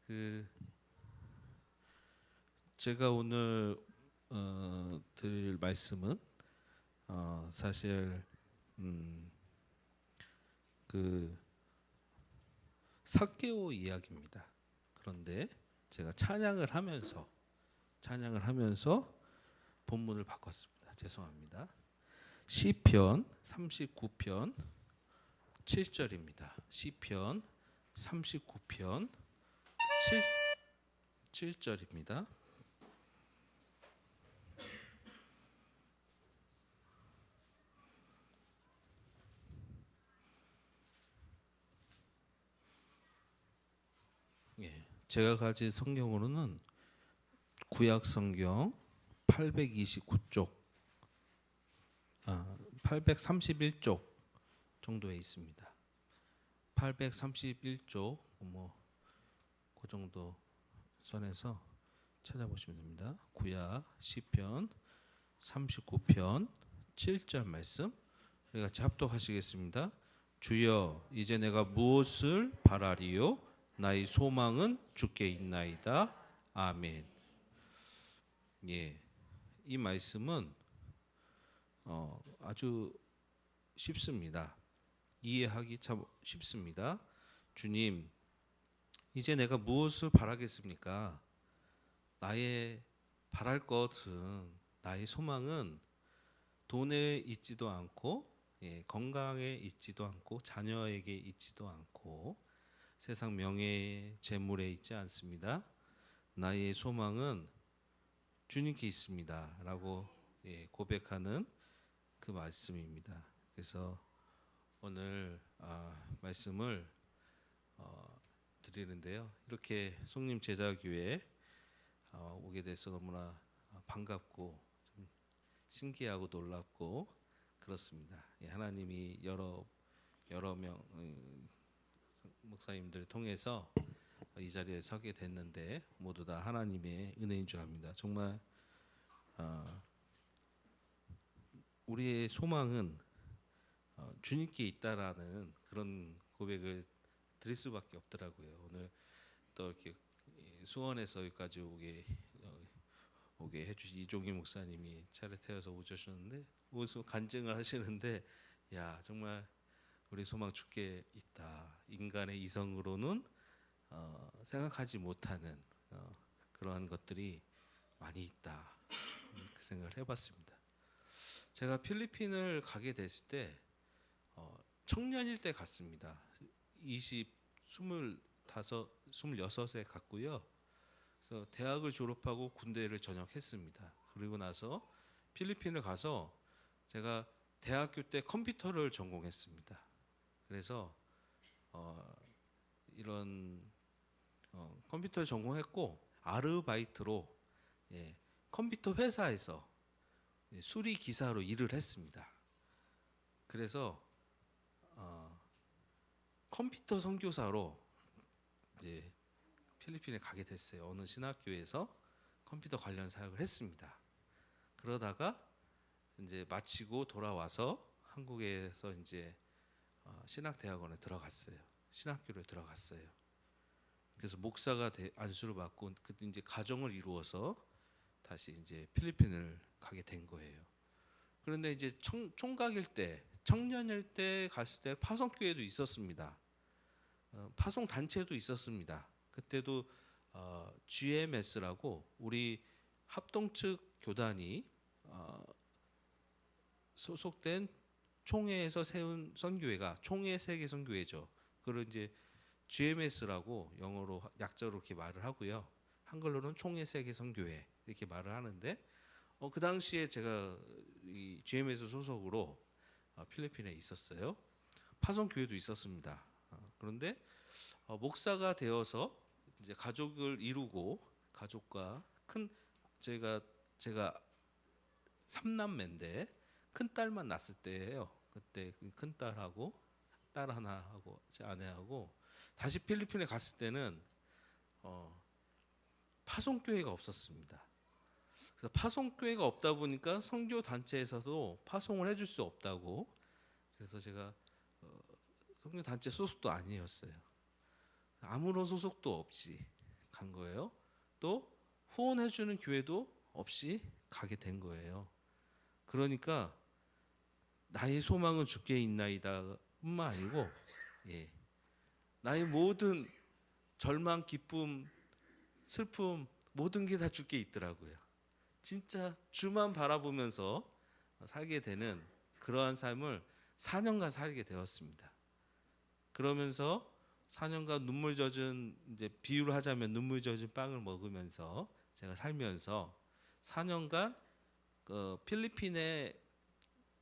그 제가 오늘 드릴 말씀은 사실 그 삭개오 이야기입니다. 그런데 제가 찬양을 하면서 본문을 바꿨습니다. 죄송합니다. 시편 39편 7절입니다. 시편 39편 7절입니다. 예, 제가 가진 성경으로는 구약 성경 829쪽, 831쪽 정도에 있습니다. 831쪽 그 정도 선에서 찾아보시면 됩니다. 구약 시편 39편 7절 말씀 우리 같이 합독하시겠습니다. 주여 이제 내가 무엇을 바라리요 나의 소망은 주께 있나이다. 아멘. 예, 이 말씀은 아주 쉽습니다. 이해하기 참 쉽습니다. 주님, 이제 내가 무엇을 바라겠습니까? 나의 바랄 것은, 나의 소망은 돈에 있지도 않고, 건강에 있지도 않고, 자녀에게 있지도 않고, 세상 명예, 재물에 있지 않습니다. 나의 소망은 주님께 있습니다. 라고 고백하는 그 말씀입니다. 그래서 오늘 말씀을 드리는데요. 이렇게 송림 제자교회에 오게 돼서 너무나 반갑고 좀 신기하고 놀랍고 그렇습니다. 하나님이 여러 명 목사님들 통해서 이 자리에 서게 됐는데 모두 다 하나님의 은혜인 줄 압니다. 정말 우리의 소망은 주님께 있다라는 그런 고백을 드릴 수밖에 없더라고요. 오늘 또 이렇게 수원에서 여기까지 오게 해주신 이종희 목사님이 차를 태워서 오셨는데 오서 간증을 하시는데, 야 정말 우리 소망 주께 있다. 인간의 이성으로는 생각하지 못하는 그러한 것들이 많이 있다. 그 생각을 해봤습니다. 제가 필리핀을 가게 됐을 때 청년일 때 갔습니다. 26에 갔고요. 그래서 대학을 졸업하고 군대를 전역했습니다. 그리고 나서 필리핀을 가서 제가 대학교 때 컴퓨터를 전공했습니다. 그래서 이런 컴퓨터를 전공했고 아르바이트로 컴퓨터 회사에서 수리 기사로 일을 했습니다. 그래서 컴퓨터 선교사로 이제 필리핀에 가게 됐어요. 어느 신학교에서 컴퓨터 관련 사역을 했습니다. 그러다가 이제 마치고 돌아와서 한국에서 이제 신학대학원에 들어갔어요. 신학교를 들어갔어요. 그래서 목사가 안수를 받고 그때 이제 가정을 이루어서 다시 이제 필리핀을 가게 된 거예요. 그런데 이제 총각일 때, 청년일 때 갔을 때 파송교회도 있었습니다. 파송 단체도 있었습니다. 그때도 GMS라고 우리 합동 측 교단이 소속된 총회에서 세운 선교회가 총회 세계 선교회죠. 그걸 이제 GMS라고 영어로 약자로 이렇게 말을 하고요. 한글로는 총회 세계 선교회 이렇게 말을 하는데 그 당시에 제가 이 GMS 소속으로 필리핀에 있었어요. 파송 교회도 있었습니다. 그런데 목사가 되어서 이제 가족을 이루고 가족과 제가 3남매인데 큰 딸만 낳았을 때예요. 그때 큰 딸하고 딸 하나하고 제 아내하고 다시 필리핀에 갔을 때는 파송교회가 없었습니다. 그래서 파송교회가 없다 보니까 선교 단체에서도 파송을 해줄 수 없다고. 그래서 제가 선교 단체 소속도 아니었어요. 아무런 소속도 없이 간 거예요. 또 후원해주는 교회도 없이 가게 된 거예요. 그러니까 나의 소망은 주께 있나이다 뿐만 아니고, 예, 나의 모든 절망, 기쁨, 슬픔 모든 게 다 주께 있더라고요. 진짜 주만 바라보면서 살게 되는 그러한 삶을 4년간 살게 되었습니다. 그러면서 4년간 눈물 젖은, 이제 비유를 하자면 눈물 젖은 빵을 먹으면서 제가 살면서 4년간 필리핀의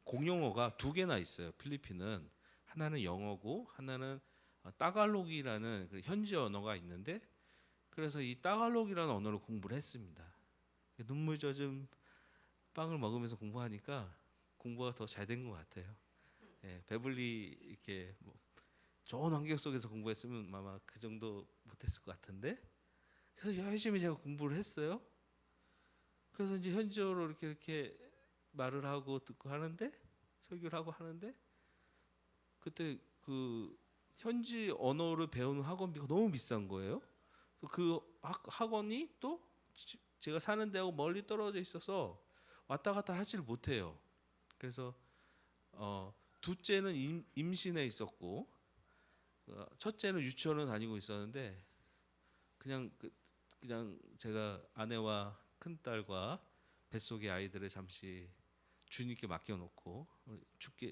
공용어가 두 개나 있어요. 필리핀은 하나는 영어고 하나는 따갈록이라는 현지 언어가 있는데, 그래서 이 따갈록이라는 언어를 공부를 했습니다. 눈물 젖은 빵을 먹으면서 공부하니까 공부가 더 잘 된 것 같아요. 예, 배불리 이렇게 뭐 좋은 환경 속에서 공부했으면 아마 그 정도 못했을 것 같은데, 그래서 열심히 제가 공부를 했어요. 그래서 이제 현지어로 이렇게 말을 하고 듣고 하는데, 설교를 하고 하는데, 그때 그 현지 언어를 배우는 학원비가 너무 비싼 거예요. 그 학원이 또 제가 사는 데하고 멀리 떨어져 있어서 왔다 갔다 하지를 못해요. 그래서 둘째는 임신해 있었고, 첫째는 유치원을 다니고 있었는데, 그냥 제가 아내와 큰 딸과 뱃속의 아이들을 잠시 주님께 맡겨놓고,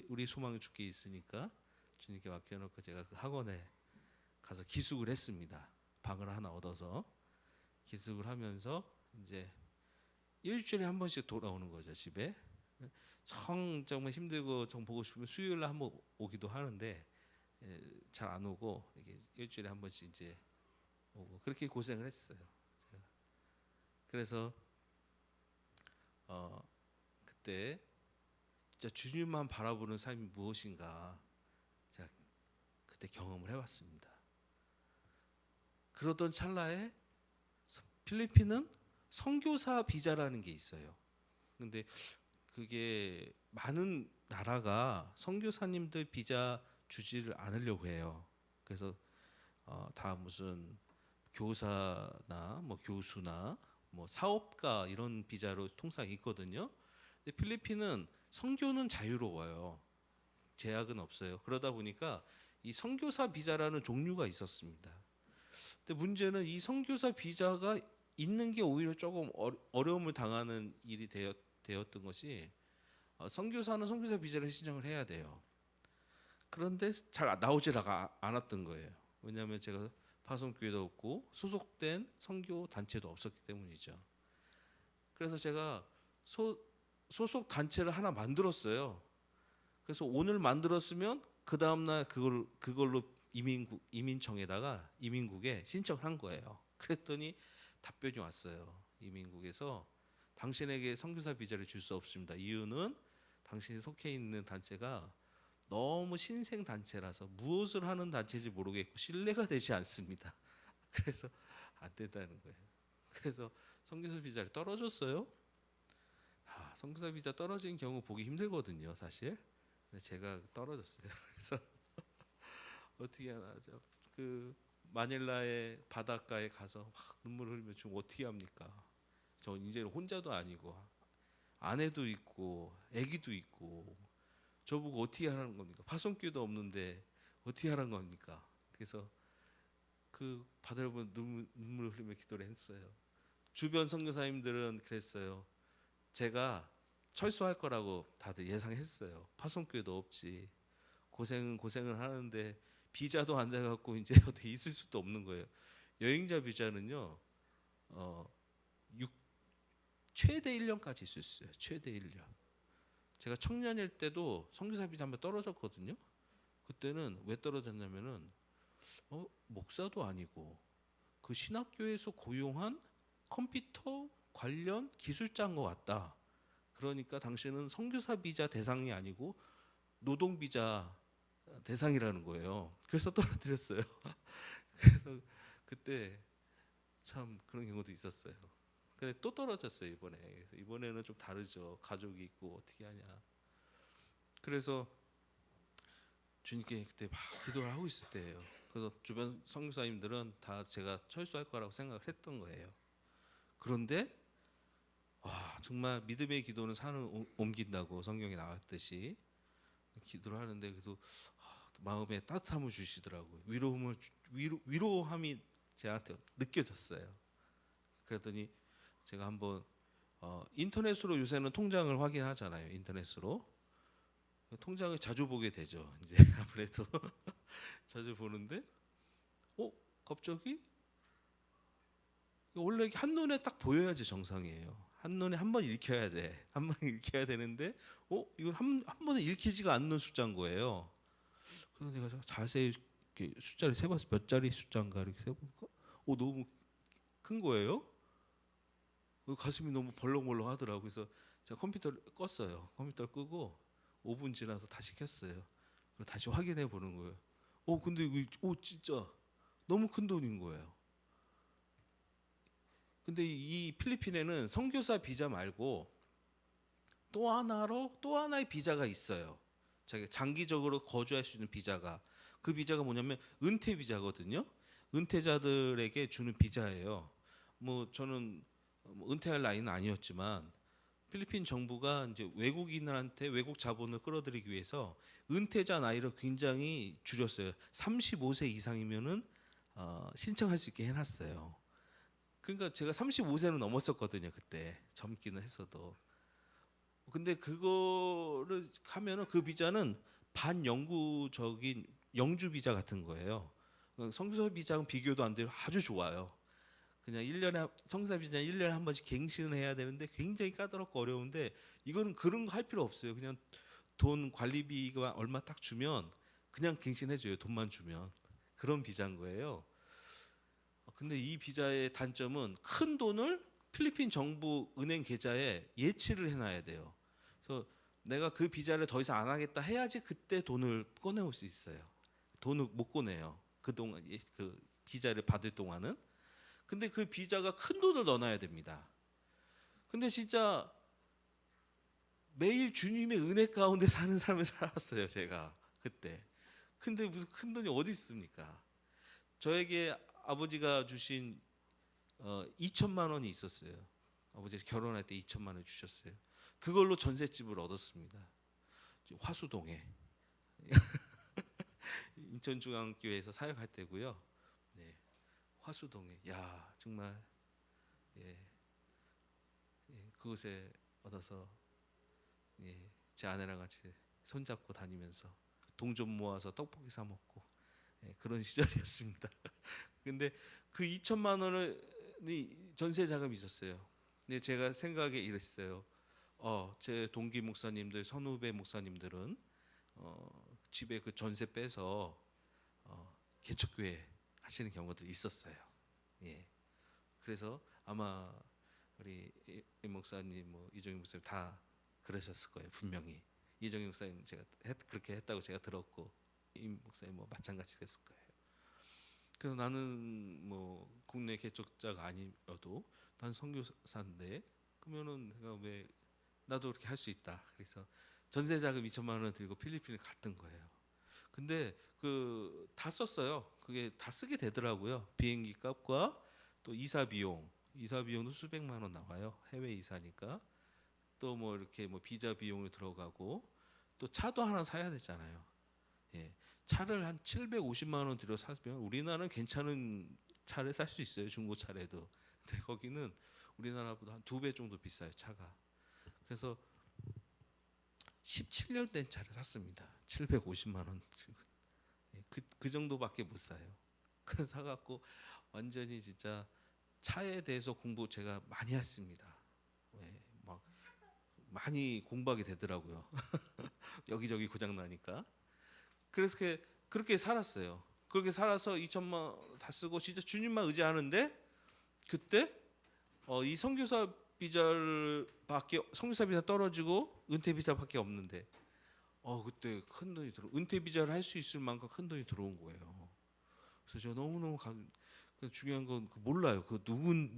우리 소망이 주께 있으니까 주님께 맡겨놓고 제가 그 학원에 가서 기숙을 했습니다. 방을 하나 얻어서 기숙을 하면서 이제 일주일에 한 번씩 돌아오는 거죠, 집에. 정말 힘들고 정 보고 싶으면 수요일 날 한 번 오기도 하는데, 잘 안 오고 이게 일주일에 한 번씩 이제 오고 그렇게 고생을 했어요. 제가. 그래서 그때 진짜 주님만 바라보는 삶이 무엇인가 제가 그때 경험을 해봤습니다. 그러던 찰나에 필리핀은 선교사 비자라는 게 있어요. 근데 그게 많은 나라가 선교사님들 비자 주지를 않으려고 해요. 그래서 다 무슨 교사나 뭐 교수나 뭐 사업가 이런 비자로 통상 있거든요. 근데 필리핀은 선교는 자유로워요. 제약은 없어요. 그러다 보니까 이 선교사 비자라는 종류가 있었습니다. 근데 문제는 이 선교사 비자가 있는 게 오히려 조금 어려움을 당하는 일이 되었던 것이, 선교사는 선교사 비자를 신청을 해야 돼요. 그런데 잘 나오질 않았던 거예요. 왜냐하면 제가 파송교회도 없고 소속된 선교 단체도 없었기 때문이죠. 그래서 제가 소속 단체를 하나 만들었어요. 그래서 오늘 만들었으면 그 다음날 그걸로 이민청에다가 이민국에 신청한 거예요. 그랬더니 답변이 왔어요. 이민국에서 당신에게 선교사 비자를 줄 수 없습니다. 이유는 당신이 속해 있는 단체가 너무 신생 단체라서 무엇을 하는 단체인지 모르겠고 신뢰가 되지 않습니다. 그래서 안 된다는 거예요. 그래서 선교사 비자를 떨어졌어요. 선교사 비자 떨어진 경우 보기 힘들거든요, 사실. 근데 제가 떨어졌어요. 그래서 어떻게 하나죠? 그 마닐라의 바닷가에 가서 막 눈물 흘리며 지금 어떻게 합니까? 저 이제는 혼자도 아니고 아내도 있고 아기도 있고 저보고 어떻게 하라는 겁니까? 파송교도 없는데 어떻게 하라는 겁니까? 그래서 그 바다를 보면 눈물 흘리며 기도를 했어요. 주변 선교사님들은 그랬어요. 제가 철수할 거라고 다들 예상했어요. 파송교도 없지. 고생은 하는데 비자도 안 돼갖고 이제 어디 있을 수도 없는 거예요. 여행자 비자는요, 최대 1년까지 있을 수 있어요. 최대 1년. 제가 청년일 때도 선교사 비자 한번 떨어졌거든요. 그때는 왜 떨어졌냐면은 목사도 아니고 그 신학교에서 고용한 컴퓨터 관련 기술자인 것 같다. 그러니까 당신은 선교사 비자 대상이 아니고 노동 비자 대상이라는 거예요. 그래서 떨어뜨렸어요. 그래서 그때 참 그런 경우도 있었어요. 근데 또 떨어졌어요, 이번에. 그래서 이번에는 좀 다르죠. 가족이 있고 어떻게 하냐. 그래서 주님께 그때 막 기도를 하고 있을 때예요. 그래서 주변 선교사님들은 다 제가 철수할 거라고 생각을 했던 거예요. 그런데 와, 정말 믿음의 기도는 산을 옮긴다고 성경에 나왔듯이 기도를 하는데 그래도 마음에 따뜻함을 주시더라고요. 위로함이 제한테 느껴졌어요. 그랬더니 제가 한번 인터넷으로 요새는 통장을 확인하잖아요. 인터넷으로 통장을 자주 보게 되죠. 이제 아무래도 자주 보는데 갑자기 원래 한눈에 딱 보여야지 정상이에요. 한눈에 한 번 읽혀야 돼. 한 번 읽혀야 되는데 이건 한 번에 읽히지가 않는 숫자인 거예요. 그래서 내가 자세히 이렇게 숫자를 세봤어. 몇 자리 숫자인가 이렇게 세보니까 너무 큰 거예요. 가슴이 너무 벌렁벌렁 하더라고요. 그래서 제가 컴퓨터를 껐어요. 컴퓨터를 끄고 5분 지나서 다시 켰어요. 그리고 다시 확인해 보는 거예요. 근데 이거 진짜 너무 큰 돈인 거예요. 근데 이 필리핀에는 선교사 비자 말고 또 하나의 비자가 있어요. 자기 장기적으로 거주할 수 있는 비자가, 그 비자가 뭐냐면 은퇴 비자거든요. 은퇴자들에게 주는 비자예요. 뭐 저는 은퇴할 나이는 아니었지만 필리핀 정부가 이제 외국인들한테 외국 자본을 끌어들이기 위해서 은퇴자 나이를 굉장히 줄였어요. 35세 이상이면은 신청할 수 있게 해놨어요. 그러니까 제가 35세는 넘었었거든요. 그때 젊기는 했어도. 근데 그거를 하면은 그 비자는 반영구적인 영주 비자 같은 거예요. 선교사 비자는 비교도 안 돼요. 아주 좋아요. 그냥 1년에 선교사 비자 1년에 한 번씩 갱신을 해야 되는데 굉장히 까다롭고 어려운데 이거는 그런 거 할 필요 없어요. 그냥 돈 관리비가 얼마 딱 주면 그냥 갱신해 줘요. 돈만 주면. 그런 비자인 거예요. 근데 이 비자의 단점은 큰 돈을 필리핀 정부 은행 계좌에 예치를 해놔야 돼요. 그래서 내가 그 비자를 더 이상 안 하겠다 해야지 그때 돈을 꺼내올 수 있어요. 돈을 못 꺼내요. 그동안 그 비자를 받을 동안은. 근데 그 비자가 큰 돈을 넣어놔야 됩니다. 근데 진짜 매일 주님의 은혜 가운데 사는 삶을 살았어요. 제가 그때. 근데 무슨 큰 돈이 어디 있습니까? 저에게 아버지가 주신 2천만 원이 있었어요. 아버지가 결혼할 때 2천만 원 주셨어요. 그걸로 전셋집을 얻었습니다. 화수동에 인천중앙교회에서 사역할 때고요. 네, 화수동에 정말 그곳에 얻어서 제 아내랑 같이 손잡고 다니면서 돈 좀 모아서 떡볶이 사 먹고 그런 시절이었습니다. 근데 그 2천만 원이 전세 자금이 있었어요. 근데 제가 생각에 이랬어요. 제 동기 목사님들, 선후배 목사님들은 집에 그 전세 빼서 개척교회 하시는 경우들이 있었어요. 예. 그래서 아마 우리 이 목사님, 이정희 목사님 다 그러셨을 거예요. 분명히 이정희 목사님 제가 그렇게 했다고 제가 들었고 이 목사님 마찬가지 했을 거예요. 그래서 나는 국내 개척자가 아니어도 난 선교사인데 그러면은 내가 왜 나도 그렇게 할 수 있다. 그래서 전세 자금 2천만 원을 들고 필리핀을 갔던 거예요. 근데 그 다 썼어요. 그게 다 쓰게 되더라고요. 비행기 값과 또 이사 비용도 수백만 원 나와요. 해외 이사니까. 또 이렇게 비자 비용이 들어가고 또 차도 하나 사야 되잖아요. 예. 차를 한 750만 원 들여 사면 우리나라는 괜찮은 차를 살 수 있어요. 중고차라도. 근데 거기는 우리나라보다 한 2배 정도 비싸요. 차가. 그래서 17년 된 차를 샀습니다. 750만 원. 그 정도밖에 못 사요. 그 사갖고 완전히 진짜 차에 대해서 공부 제가 많이 했습니다. 막 많이 공부하게 되더라고요. 여기저기 고장 나니까. 그래서 그렇게 살았어요. 그렇게 살아서 2천만 다 쓰고 진짜 주님만 의지하는데 그때 이 선교사 비자 떨어지고 은퇴 비자밖에 없는데 그때 큰 돈이 은퇴 비자를 할 수 있을 만큼 큰 돈이 들어온 거예요. 그래서 제가 너무너무 중요한 건 몰라요.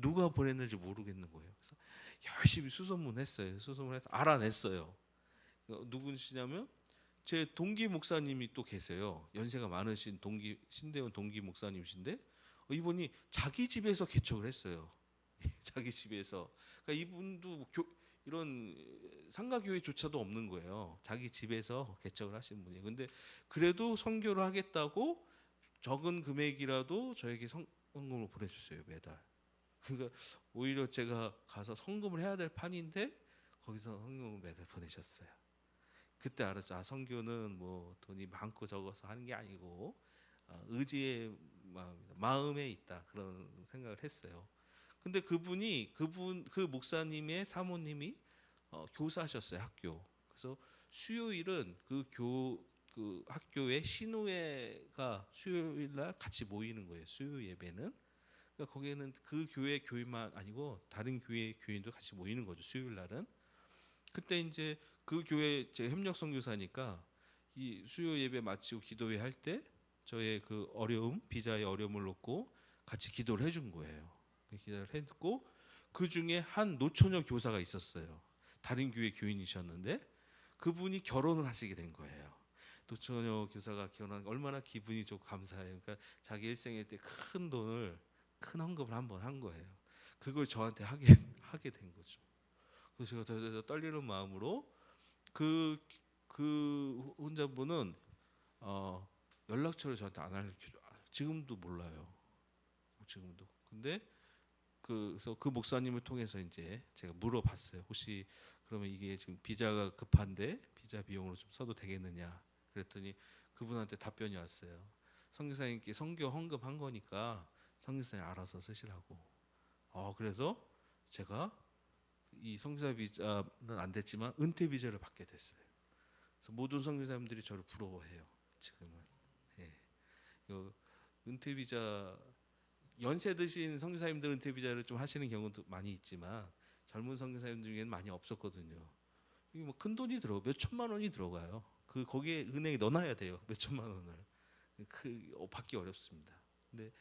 누가 보냈는지 모르겠는 거예요. 그래서 열심히 수소문했어요. 수소문해서 알아냈어요. 누구시냐면 제 동기 목사님이 또 계세요. 연세가 많으신 동기 신대원 동기 목사님이신데 이분이 자기 집에서 개척을 했어요. 자기 집에서. 그러니까 이분도 이런 상가교회조차도 없는 거예요. 자기 집에서 개척을 하신 분이에요. 근데 그래도 선교를 하겠다고 적은 금액이라도 저에게 성금을 보내줬어요, 매달. 그러니까 오히려 제가 가서 성금을 해야 될 판인데 거기서 성금을 매달 보내셨어요. 그때 알았죠. 아, 선교는 뭐 돈이 많고 적어서 하는 게 아니고 의지의 마음에 있다, 그런 생각을 했어요. 근데 그 목사님의 사모님이 교사셨어요, 학교. 그래서 수요일은 그 학교에 신우회가 수요일 날 같이 모이는 거예요. 수요 예배는. 그러니까 거기에는 그 교회 교인만 아니고 다른 교회 교인도 같이 모이는 거죠, 수요일 날은. 그때 이제 그 교회 제 협력 선교사니까 이 수요 예배 마치고 기도회 할 때 저의 그 비자의 어려움을 놓고 같이 기도를 해준 거예요. 기도를 했고 그 중에 한 노처녀 교사가 있었어요. 다른 교회 교인이셨는데 그분이 결혼을 하시게 된 거예요. 노처녀 교사가 결혼한 얼마나 기분이 좋고 감사해요. 그러니까 자기 일생에 때 큰 헌금을 한번 한 거예요. 그걸 저한테 하게 된 거죠. 그래서 제가 더 떨리는 마음으로 그 혼자분은 연락처를 저한테 안 알려주죠. 지금도 몰라요. 지금도. 근데 그래서 그 목사님을 통해서 이제 제가 물어봤어요. 혹시 그러면 이게 지금 비자가 급한데 비자 비용으로 좀 써도 되겠느냐? 그랬더니 그분한테 답변이 왔어요. 선교사님께 선교 헌금한 거니까 선교사님 알아서 쓰시라고. 그래서 제가 이 선교사 비자는 안 됐지만 은퇴 비자를 받게 됐어요. 그래서 모든 선교사님들이 저를 부러워해요. 지금은. 예. 은퇴 비자 연세 드신 선교사님들 은퇴 비자를 좀 하시는 경우도 많이 있지만 젊은 선교사님들 중에는 많이 없었거든요. 이게 뭐 큰 돈이 몇 천만 원이 들어가요. 거기에 은행에 넣어놔야 돼요. 몇 천만 원을. 받기 어렵습니다. 근데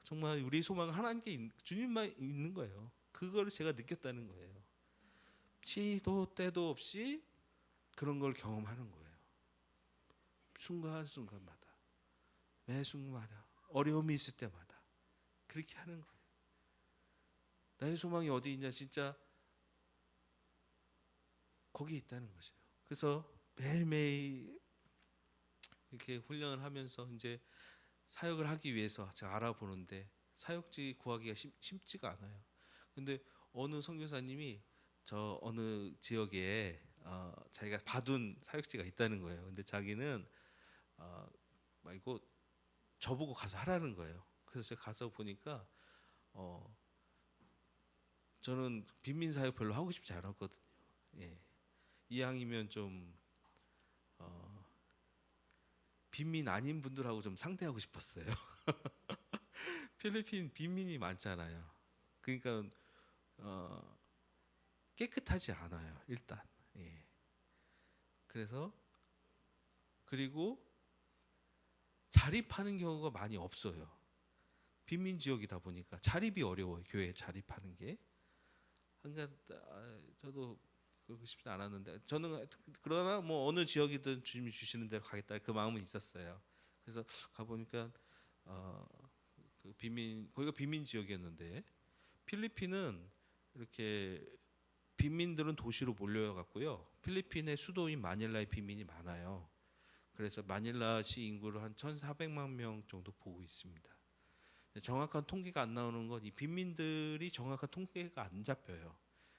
정말 우리 소망은 하나님께 주님만 있는 거예요. 그걸 제가 느꼈다는 거예요. 시도 때도 없이 그런 걸 경험하는 거예요. 순간순간마다, 매 순간마다, 어려움이 있을 때마다 그렇게 하는 거예요. 나의 소망이 어디 있냐, 진짜 거기 있다는 것이에요. 그래서 매일매일 이렇게 훈련을 하면서 이제 사역을 하기 위해서 제가 알아보는데 사역지 구하기가 쉽지가 않아요. 근데 어느 선교사님이 저 어느 지역에 자기가 봐둔 사역지가 있다는 거예요. 근데 자기는 말고 저보고 가서 하라는 거예요. 그래서 제가 가서 보니까 저는 빈민 사역 별로 하고 싶지 않았거든요. 예. 이왕이면 좀 빈민 아닌 분들하고 좀 상대하고 싶었어요. 필리핀 빈민이 많잖아요. 그러니까 깨끗하지 않아요, 일단. 예. 그리고 자립하는 경우가 많이 없어요. 빈민 지역이다 보니까 자립이 어려워요. 교회에 자립하는 게. 그러니까 저도 그러고 싶지 않았는데 저는 그러나 뭐 어느 지역이든 주님이 주시는 대로 가겠다, 그 마음은 있었어요. 그래서 가보니까 거기가 빈민 지역이었는데 필리핀은 이렇게 빈민들은 도시로 몰려갔고요. 필리핀의 수도인 마닐라에 빈민이 많아요. 그래서 마닐라시 인구를 한 1,400만 명 정도 보고 있습니다. 정확한 통계가 안 나오는 건 이 빈민들이 정확한 통계가 안 잡혀요.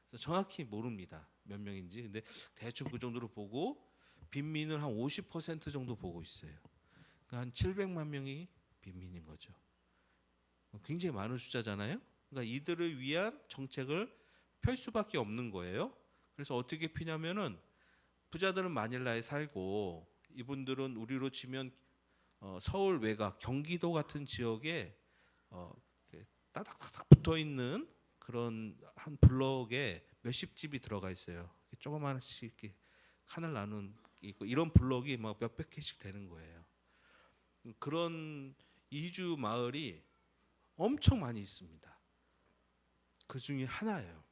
그래서 정확히 모릅니다, 몇 명인지. 근데 대충 그 정도로 보고 빈민을 한 50% 정도 보고 있어요. 그러니까 한 700만 명이 빈민인 거죠. 굉장히 많은 숫자잖아요. 그러니까 이들을 위한 정책을 펼 수밖에 없는 거예요. 그래서 어떻게 피냐면은 부자들은 마닐라에 살고 이분들은 우리로 치면 서울 외곽, 경기도 같은 지역에 따닥따닥 붙어 있는 그런 한 블럭에 몇십 집이 들어가 있어요. 조그마씩 이렇게 칸을 나눈 있고 이런 블럭이 막 몇백 개씩 되는 거예요. 그런 이주 마을이 엄청 많이 있습니다. 그 중에 하나예요.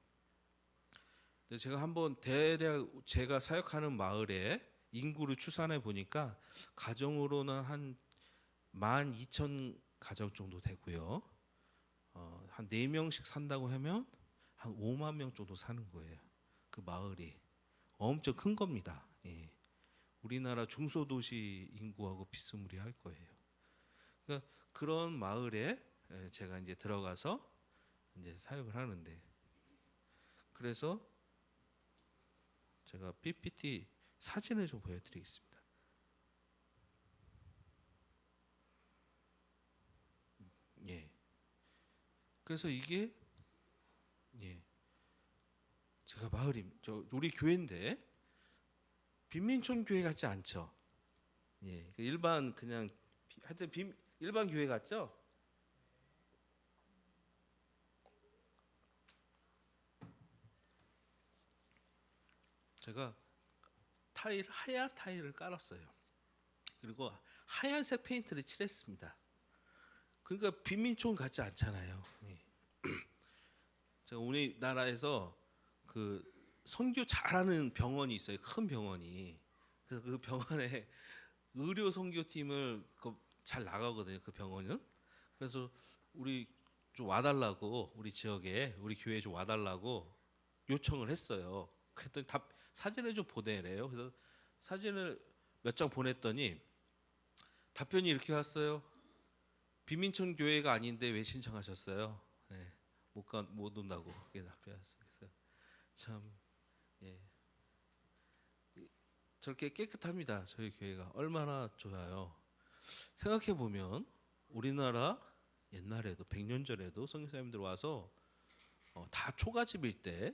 제가 한번 대략 제가 사역하는 마을에 인구를 추산해 보니까 가정으로는 한 12,000 가정 정도 되고요. 한 4명씩 산다고 하면 한 5만 명 정도 사는 거예요. 그 마을이 엄청 큰 겁니다. 예. 우리나라 중소도시 인구하고 비스무리할 거예요. 그러니까 그런 마을에 제가 이제 들어가서 이제 사역을 하는데, 그래서 제가 PPT 사진을 좀 보여드리겠습니다. 예. 그래서 이게 예. 제가 우리 교회인데 빈민촌 교회 같지 않죠? 예. 일반 그냥 하여튼 일반 교회 같죠? 제가 하얀 타일을 깔았어요. 그리고 하얀색 페인트를 칠했습니다. 그러니까 빈민촌 같지 않잖아요. 예. 제가 우리나라에서 그 선교 잘하는 병원이 있어요. 큰 병원이. 그래서 그 병원에 의료 선교팀을 잘 나가거든요. 그 병원은. 그래서 우리 좀 와달라고, 우리 지역에 우리 교회에 좀 와달라고 요청을 했어요. 그랬더니 사진을 좀 보내래요. 그래서 사진을 몇 장 보냈더니 답변이 이렇게 왔어요. 빈민촌 교회가 아닌데 왜 신청하셨어요? 네, 못 온다고 이렇게 답변했어요. 그래서 참 예. 저렇게 깨끗합니다. 저희 교회가 얼마나 좋아요. 생각해 보면 우리나라 옛날에도 100년 전에도 선교사님들 와서 다 초가집일 때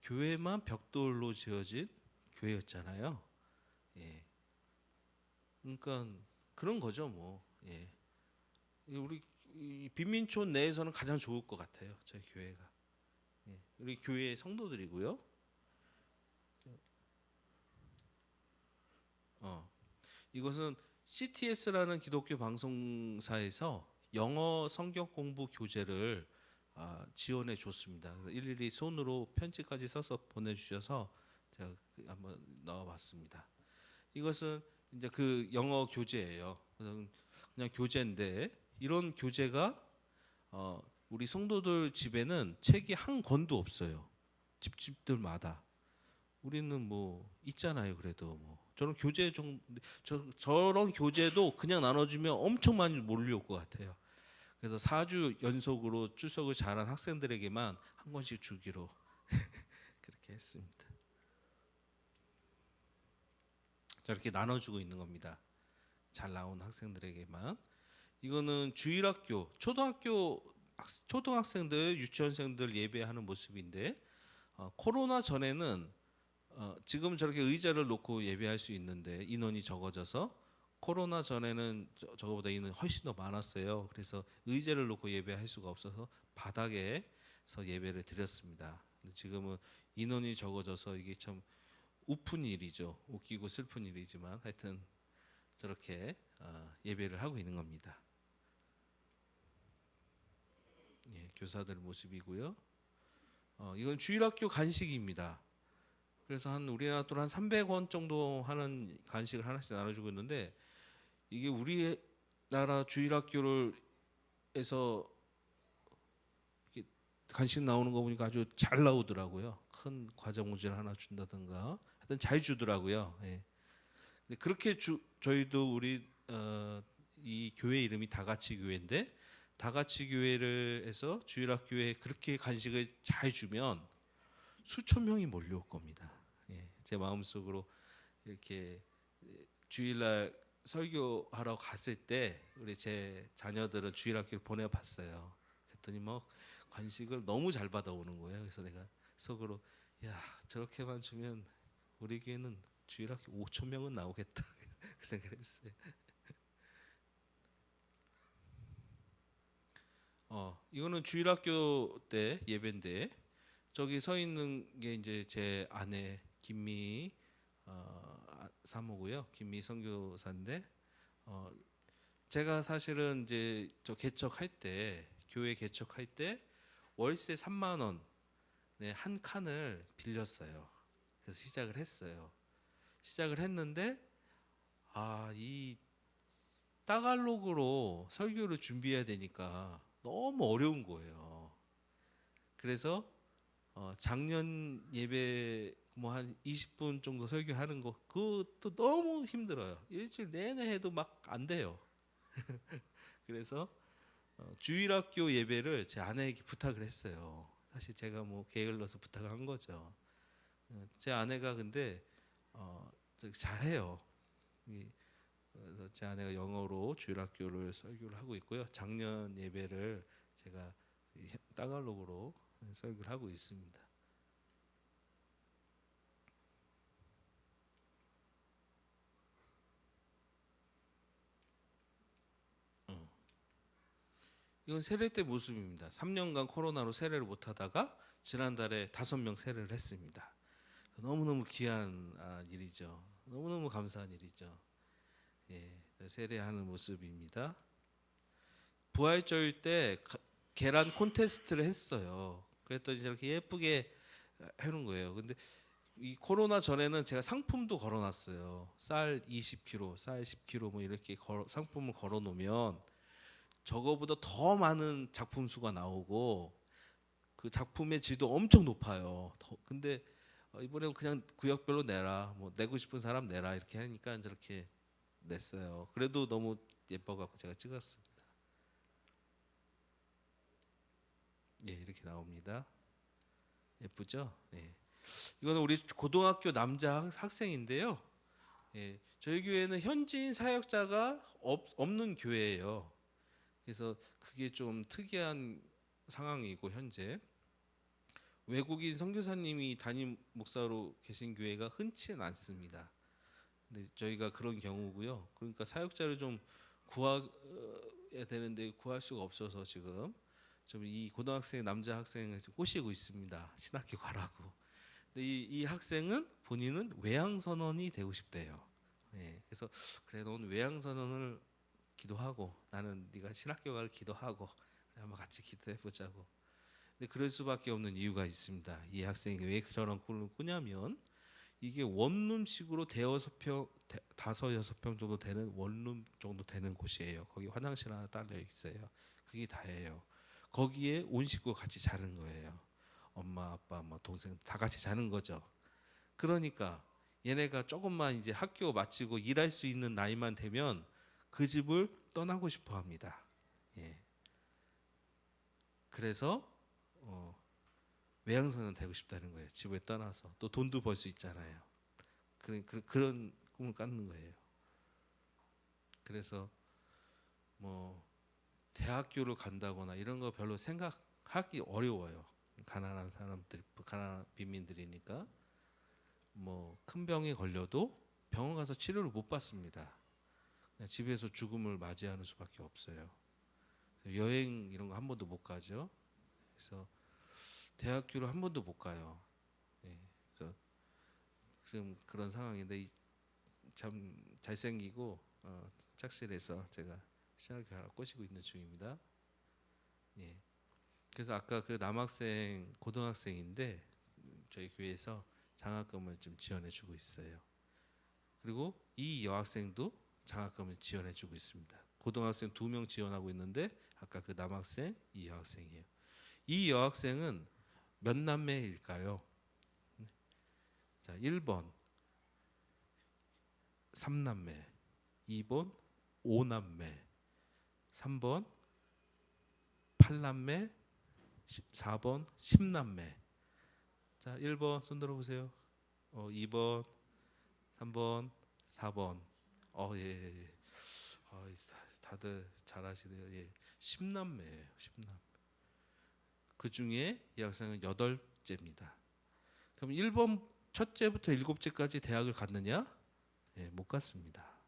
교회만 벽돌로 지어진 교회였잖아요. 예. 그러니까 그런 거죠, 뭐. 예. 우리 빈민촌 내에서는 가장 좋을 것 같아요, 저희 교회가. 예. 우리 교회 성도들이고요. 이것은 CTS라는 기독교 방송사에서 영어 성경 공부 교재를 지원해 줬습니다. 일일이 손으로 편지까지 써서 보내주셔서 제가 한번 넣어봤습니다. 이것은 이제 그 영어 교재예요. 그냥 교재인데 이런 교재가 우리 성도들 집에는 책이 한 권도 없어요. 집들마다. 우리는 뭐 있잖아요. 그래도 뭐 저런 교재 저런 교재도 그냥 나눠주면 엄청 많이 몰려올 것 같아요. 그래서 4주 연속으로 출석을 잘한 학생들에게만 한 권씩 주기로 그렇게 했습니다. 저렇게 나눠주고 있는 겁니다. 잘 나온 학생들에게만. 이거는 주일학교, 초등학생들, 유치원생들 예배하는 모습인데 코로나 전에는 지금 저렇게 의자를 놓고 예배할 수 있는데 인원이 적어져서 코로나 전에는 저거보다 인원이 훨씬 더 많았어요. 그래서 의자를 놓고 예배할 수가 없어서 바닥에서 예배를 드렸습니다. 지금은 인원이 적어져서 이게 참 우픈 일이죠. 웃기고 슬픈 일이지만 하여튼 저렇게 예배를 하고 있는 겁니다. 예, 교사들 모습이고요. 이건 주일학교 간식입니다. 그래서 우리나라 돈 한 300원 정도 하는 간식을 하나씩 나눠주고 있는데 이게 우리나라 주일학교를 해서 간식 나오는 거 보니까 아주 잘 나오더라고요. 큰 과자 봉지를 하나 준다든가 하여튼 잘 주더라고요. 예. 근데 그렇게 저희도 이 교회 이름이 다같이 교회인데 다같이 교회를 해서 주일학교에 그렇게 간식을 잘 주면 수천 명이 몰려올 겁니다. 예. 제 마음속으로 이렇게 주일날 설교하러 갔을 때 우리 제 자녀들은 주일학교를 보내봤어요. 그랬더니 뭐 간식을 너무 잘 받아오는 거예요. 그래서 내가 속으로 야 저렇게만 주면 우리 교회는 주일학교 5천 명은 나오겠다 그 생각을 했어요. 이거는 주일학교 때 예배인데 저기 서 있는 게 이제 제 아내 김미 사모고요. 김미 선교사인데 제가 사실은 이제 저 개척할 때 교회 개척할 때 월세 3만 원 한 칸을 빌렸어요. 그래서 시작을 했어요. 시작을 했는데 이 따갈록으로 설교를 준비해야 되니까 너무 어려운 거예요. 그래서 작년 예배 뭐 한 20분 정도 설교하는 거 그것도 너무 힘들어요. 일주일 내내 해도 막 안 돼요. 그래서 주일학교 예배를 제 아내에게 부탁을 했어요. 사실 제가 뭐 게을러서 부탁을 한 거죠. 제 아내가 근데 잘해요. 그래서 제 아내가 영어로 주일학교를 설교를 하고 있고요. 작년 예배를 제가 따갈록으로 설교를 하고 있습니다. 이건 세례 때 모습입니다. 3년간 코로나로 세례를 못하다가 지난달에 5명 세례를 했습니다. 너무너무 귀한 일이죠. 너무너무 감사한 일이죠. 예, 세례하는 모습입니다. 부활절 때 계란 콘테스트를 했어요. 그랬더니 저렇게 예쁘게 해놓은 거예요. 근데 이 코로나 전에는 제가 상품도 걸어놨어요. 쌀 20kg, 쌀 10kg 뭐 이렇게 상품을 걸어놓으면 저거보다 더 많은 작품 수가 나오고 그 작품의 질도 엄청 높아요. 근데 이번에 그냥 구역별로 내라, 뭐 내고 싶은 사람 내라 이렇게 하니까 저렇게 냈어요. 그래도 너무 예뻐갖고 제가 찍었습니다. 예, 이렇게 나옵니다. 예쁘죠? 예. 이거는 우리 고등학교 남자 학생인데요. 예, 저희 교회는 현지인 사역자가 없는 교회예요. 그래서 그게 좀 특이한 상황이고 현재 외국인 선교사님이 담임 목사로 계신 교회가 흔치는 않습니다. 근데 저희가 그런 경우고요. 그러니까 사역자를 좀 구해야 되는데 구할 수가 없어서 지금 좀 이 고등학생 남자 학생을 꼬시고 있습니다. 신학교 가라고. 근데 이 학생은 본인은 외양 선원이 되고 싶대요. 예, 그래서 그래 넌 외양 선원을 기도하고 나는 네가 신학교 가를 기도하고 한번 같이 기도해 보자고. 근데 그럴 수밖에 없는 이유가 있습니다. 이 학생이 왜 저런 꿈을 꾸냐면 이게 원룸식으로 대여섯 평, 5-6평 정도 되는 원룸 정도 되는 곳이에요. 거기 화장실 하나 딸려 있어요. 그게 다예요. 거기에 온 식구가 같이 자는 거예요. 엄마, 아빠, 뭐 동생 다 같이 자는 거죠. 그러니까 얘네가 조금만 이제 학교 마치고 일할 수 있는 나이만 되면 그 집을 떠나고 싶어 합니다. 예. 그래서 외양선은 되고 싶다는 거예요. 집을 떠나서 또 돈도 벌 수 있잖아요. 그런 꿈을 갖는 거예요. 그래서 뭐 대학교를 간다거나 이런 거 별로 생각하기 어려워요. 가난한 사람들, 가난한 빈민들이니까 뭐 큰 병에 걸려도 병원 가서 치료를 못 받습니다. 그냥 집에서 죽음을 맞이하는 수밖에 없어요. 여행 이런 거 한 번도 못 가죠. 그래서 대학교를 한 번도 못 가요. 예, 그래서 지금 그런 상황인데 참 잘생기고 착실해서 제가 신학교 하나 꼬시고 있는 중입니다. 예. 그래서 아까 그 남학생 고등학생인데 저희 교회에서 장학금을 좀 지원해주고 있어요. 그리고 이 여학생도 장학금을 지원해주고 있습니다. 고등학생 2명 지원하고 있는데 아까 그 남학생, 이 여학생이에요. 이 여학생은 몇 남매일까요? 자, 1번 3남매, 2번 5남매, 3번 8남매, 4번 10남매. 자, 1번 손 들어보세요. 2번, 3번, 4번. 예, 예, 예. 다들 잘하시네요. 예. 10남매예요. 10남매. 그 중에 이 학생은 8째입니다. 그럼 1번 첫째부터 7째까지 대학을 갔느냐? 예, 못 갔습니다.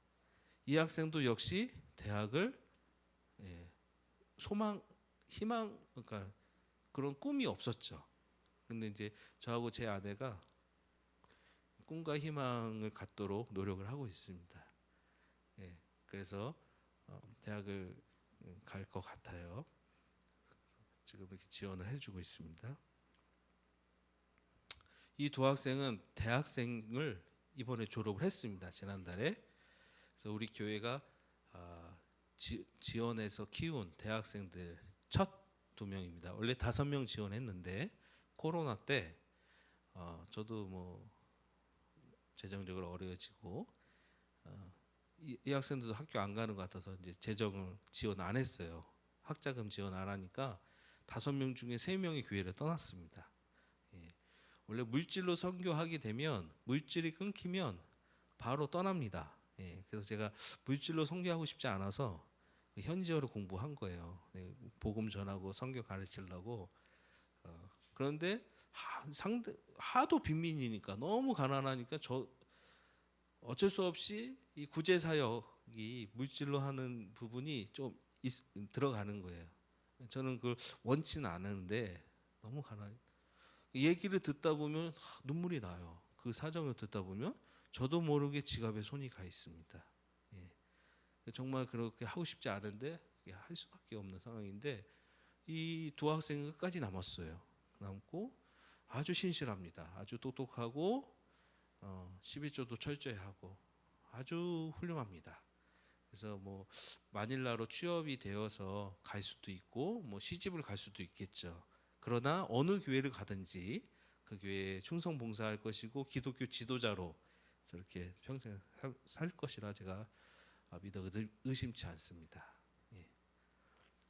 이 학생도 역시 대학을 소망, 희망, 그러니까 그런 꿈이 없었죠. 근데 이제 저하고 제 아내가 꿈과 희망을 갖도록 노력을 하고 있습니다. 예, 그래서 대학을 갈 것 같아요. 지금 이렇게 지원을 해주고 있습니다. 이 두 학생은 대학생을 이번에 졸업을 했습니다. 지난달에. 그래서 우리 교회가 지원해서 키운 대학생들 첫 2명입니다. 원래 5명 지원했는데 코로나 때 저도 뭐 재정적으로 어려워지고 이 학생들도 학교 안 가는 것 같아서 이제 재정을 지원 안 했어요. 학자금 지원 안 하니까 5명 중에 3명이 교회를 떠났습니다. 예. 원래 물질로 선교하게 되면 물질이 끊기면 바로 떠납니다. 예. 그래서 제가 물질로 선교하고 싶지 않아서 현지어를 공부한 거예요. 예. 복음 전하고 선교 가르치려고. 그런데 하도 빈민이니까 너무 가난하니까 어쩔 수 없이 이 구제 사역이 물질로 하는 부분이 좀 들어가는 거예요. 저는 그걸 원치는 않은데 너무 가난. 얘기를 듣다 보면 눈물이 나요. 그 사정을 듣다 보면 저도 모르게 지갑에 손이 가 있습니다. 예. 정말 그렇게 하고 싶지 않은데 할 수밖에 없는 상황인데 이 2학생은 끝까지 남았어요. 남고 아주 신실합니다. 아주 똑똑하고 11조도 철저히 하고 아주 훌륭합니다. 그래서 뭐 마닐라로 취업이 되어서 갈 수도 있고 뭐 시집을 갈 수도 있겠죠. 그러나 어느 교회를 가든지 그 교회에 충성 봉사할 것이고 기독교 지도자로 저렇게 평생 살 것이라 제가 믿어 의심치 않습니다. 예.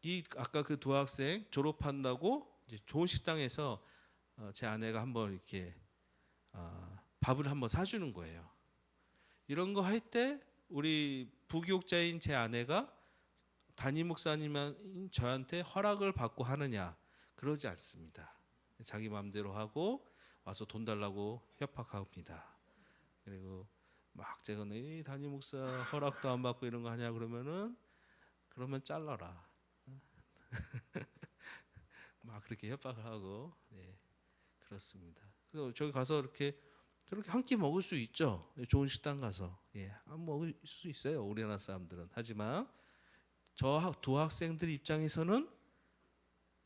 이 아까 그 2학생 졸업한다고 이제 좋은 식당에서 제 아내가 한번 이렇게 밥을 한번 사주는 거예요. 이런 거 할 때 우리 부교육자인 제 아내가 담임 목사님인 저한테 허락을 받고 하느냐? 그러지 않습니다. 자기 마음대로 하고 와서 돈 달라고 협박합니다. 그리고 막 제가 담임 목사 허락도 안 받고 이런 거 하냐 그러면 잘라라. 막 그렇게 협박을 하고 그렇습니다. 그래서 저기 가서 이렇게 저렇게 한 끼 먹을 수 있죠. 좋은 식당 가서 안 먹을 수 있어요. 우리나라 사람들은. 하지만 저 2학생들 입장에서는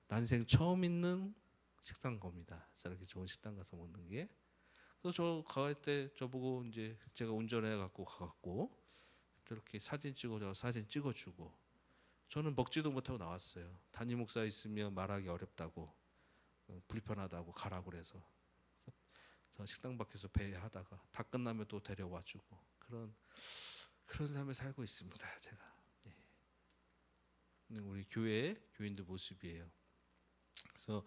난생 처음 있는 식당 겁니다. 저렇게 좋은 식당 가서 먹는 게. 그래서 저 갈 때 저보고 이제 제가 운전해 갖고 가갖고 저렇게 사진 찍어주고 저는 먹지도 못하고 나왔어요. 담임 목사 있으면 말하기 어렵다고 불편하다고 가라고 그래서 식당 밖에서 배회하다가 다 끝나면 또 데려와주고 그런 삶을 살고 있습니다. 제가 우리 교인들 모습이에요. 그래서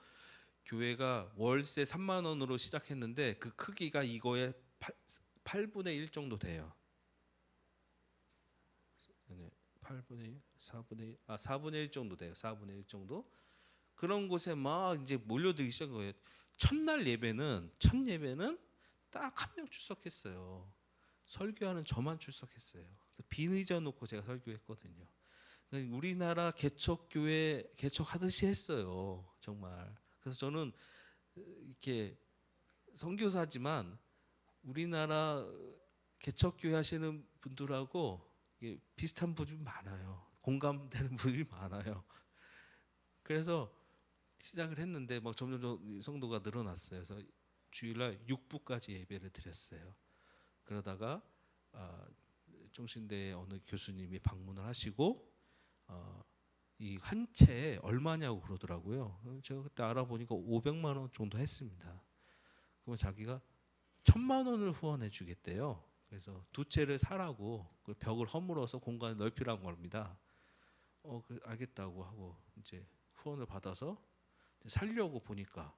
교회가 월세 3만 원으로 시작했는데 그 크기가 이거의 8분의 1 정도 돼요. 8분의 1, 4분의 1 정도 돼요. 4분의 1 정도. 그런 곳에 막 이제 몰려들기 시작한 거예요. 첫 예배는 딱 한 명 출석했어요. 설교하는 저만 출석했어요. 빈 의자 놓고 제가 설교했거든요. 우리나라 개척교회 개척하듯이 했어요. 정말. 그래서 저는 이렇게 선교사지만 우리나라 개척교회 하시는 분들하고 비슷한 부분이 많아요. 공감되는 부분이 많아요. 그래서 시작을 했는데 막 점점 성도가 늘어났어요. 그래서 주일날 6부까지 예배를 드렸어요. 그러다가 종신대에 어느 교수님이 방문을 하시고 이 한 채에 얼마냐고 그러더라고요. 제가 그때 알아보니까 500만 원 정도 했습니다. 그러면 자기가 1,000만 원을 후원해 주겠대요. 그래서 2채를 사라고 벽을 허물어서 공간을 넓히라는 겁니다. 알겠다고 하고 이제 후원을 받아서 살려고 보니까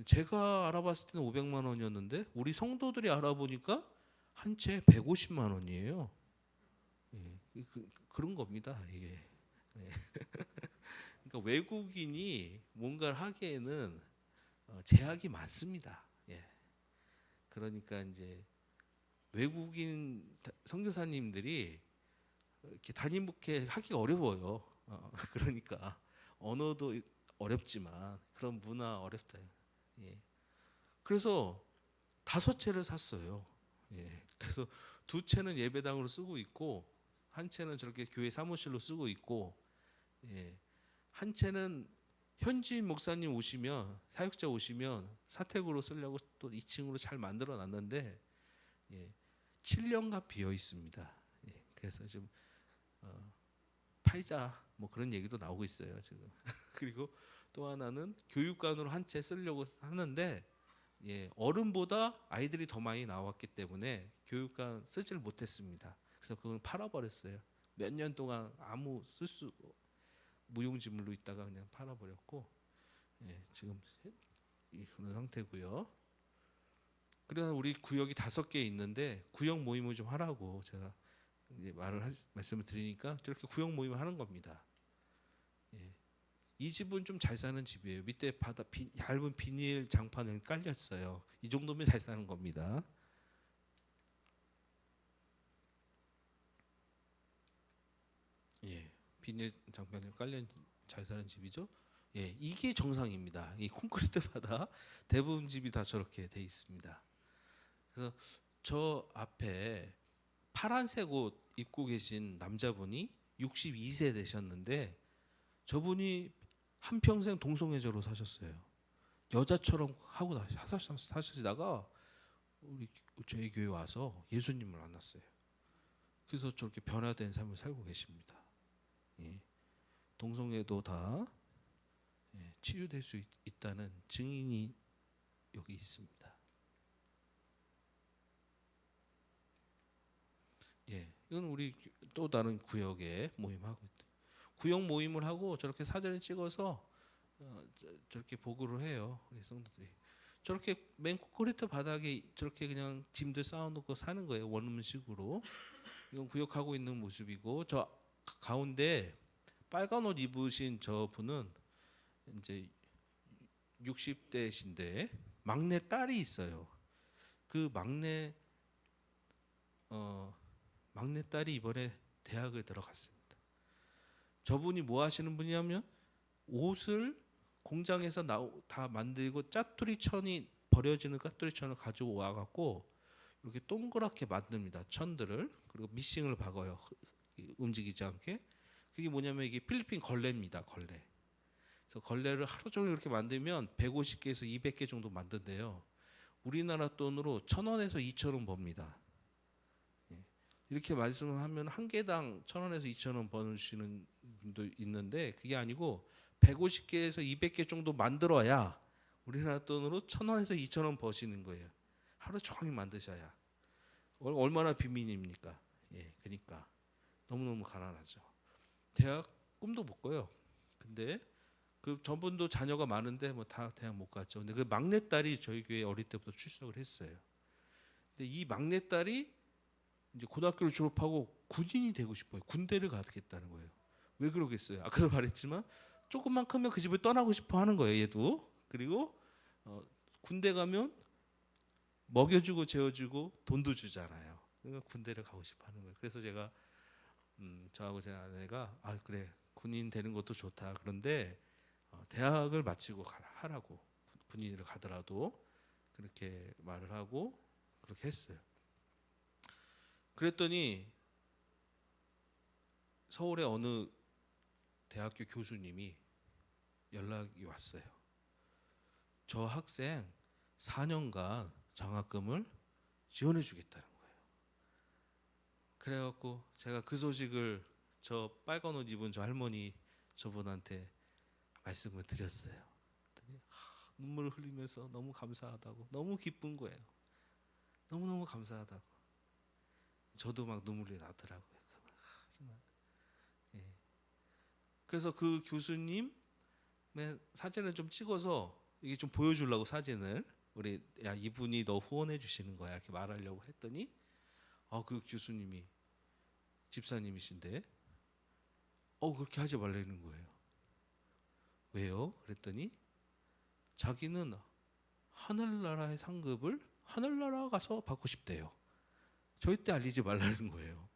제가 알아봤을 때는 500만 원이었는데 우리 성도들이 알아보니까 한 채에 150만 원이에요. 그런 겁니다. 이게. 그러니까 외국인이 뭔가를 하기에는 제약이 많습니다. 그러니까 이제 외국인 선교사님들이 이렇게 담임 목회 하기가 어려워요. 그러니까 언어도 어렵지만 그런 문화 어렵다. 그래서 5채를 샀어요. 그래서 2채는 예배당으로 쓰고 있고 한 채는 저렇게 교회 사무실로 쓰고 있고 한 채는 현지인 목사님 오시면 사역자 오시면 사택으로 쓰려고 또 2층으로 잘 만들어 놨는데 예, 7년간 비어 있습니다. 예, 그래서 좀 팔자 뭐 그런 얘기도 나오고 있어요 지금. 그리고 또 하나는 교육관으로 한 채 쓰려고 하는데 예, 어른보다 아이들이 더 많이 나왔기 때문에 교육관 쓰지를 못했습니다. 그래서 그건 팔아버렸어요. 몇 년 동안 아무 쓸 수 무용지물로 있다가 그냥 팔아버렸고 예, 지금 그런 상태고요. 그래서 우리 구역이 5개 있는데 구역 모임을 좀 하라고 제가 이제 말씀을 드리니까 저렇게 구역 모임을 하는 겁니다. 예. 이 집은 좀 잘 사는 집이에요. 밑에 얇은 비닐 장판을 깔렸어요. 이 정도면 잘 사는 겁니다. 예, 비닐 장판을 깔려 잘 사는 집이죠. 예, 이게 정상입니다. 이 콘크리트 바다 대부분 집이 다 저렇게 돼 있습니다. 그래서 저 앞에 파란색 옷 입고 계신 남자분이 62세 되셨는데 저분이 한평생 동성애자로 사셨어요. 여자처럼 하고 사시다가 우리 저희 교회 와서 예수님을 만났어요. 그래서 저렇게 변화된 삶을 살고 계십니다. 예. 동성애도 다 치유될 수 있다는 증인이 여기 있습니다. 예, 이건 우리 또 다른 구역에 모임하고 있다. 구역 모임을 하고 저렇게 사진을 찍어서 저렇게 보고를 해요. 우리 성도들이 저렇게 맨 콘크리트 바닥에 저렇게 그냥 짐들 쌓아놓고 사는 거예요. 원룸식으로. 이건 구역하고 있는 모습이고 저 가운데 빨간 옷 입으신 저 분은 이제 60대신데 막내 딸이 있어요. 그 막내 딸이 이번에 대학을 들어갔습니다. 저분이 뭐 하시는 분이냐면 옷을 공장에서 다 만들고 짜투리천이 버려지는 짜투리천을 가지고 와갖고 이렇게 동그랗게 만듭니다. 천들을. 그리고 미싱을 박아요. 움직이지 않게. 그게 뭐냐면 이게 필리핀 걸레입니다. 걸레. 그래서 걸레를 하루 종일 이렇게 만들면 150개에서 200개 정도 만든대요. 우리나라 돈으로 1,000원에서 2,000원 법니다. 이렇게 말씀을 하면 한 개당 1,000원에서 2,000원 버시는 분도 있는데 그게 아니고 150개에서 200개 정도 만들어야 우리나라 돈으로 1,000원에서 2,000원 버시는 거예요. 하루 종일 만드셔야. 얼마나 빈민입니까? 예, 그러니까 너무너무 가난하죠. 대학 꿈도 못 꿔요. 근데 그 전분도 자녀가 많은데 뭐 다 대학 못 갔죠. 근데 그 막내딸이 저희 교회 어릴 때부터 출석을 했어요. 근데 이 막내딸이 이제 고등학교를 졸업하고 군인이 되고 싶어요. 군대를 가겠다는 거예요. 왜 그러겠어요? 아까도 말했지만 조금만 크면 그 집을 떠나고 싶어 하는 거예요. 얘도. 그리고 군대 가면 먹여주고 재워주고 돈도 주잖아요. 그러니까 군대를 가고 싶어 하는 거예요. 그래서 제가 저하고 제 아내가 아 그래 군인 되는 것도 좋다. 그런데 대학을 마치고 하라고 군인을 가더라도 그렇게 말을 하고 그렇게 했어요. 그랬더니 서울의 어느 대학교 교수님이 연락이 왔어요. 저 학생 4년간 장학금을 지원해 주겠다는 거예요. 그래갖고 제가 그 소식을 저 빨간 옷 입은 저 할머니 저분한테 말씀을 드렸어요. 눈물을 흘리면서 너무 감사하다고 너무 기쁜 거예요. 너무너무 감사하다고. 저도 막 눈물이 나더라고요. 정말. 예. 그래서 그 교수님의 사진을 좀 찍어서 이게 좀 보여주려고 사진을 우리 야 이분이 너 후원해 주시는 거야 이렇게 말하려고 했더니 그 교수님이 집사님이신데 그렇게 하지 말라는 거예요. 왜요? 그랬더니 자기는 하늘나라의 상급을 하늘나라 가서 받고 싶대요. 절대 알리지 말라는 거예요.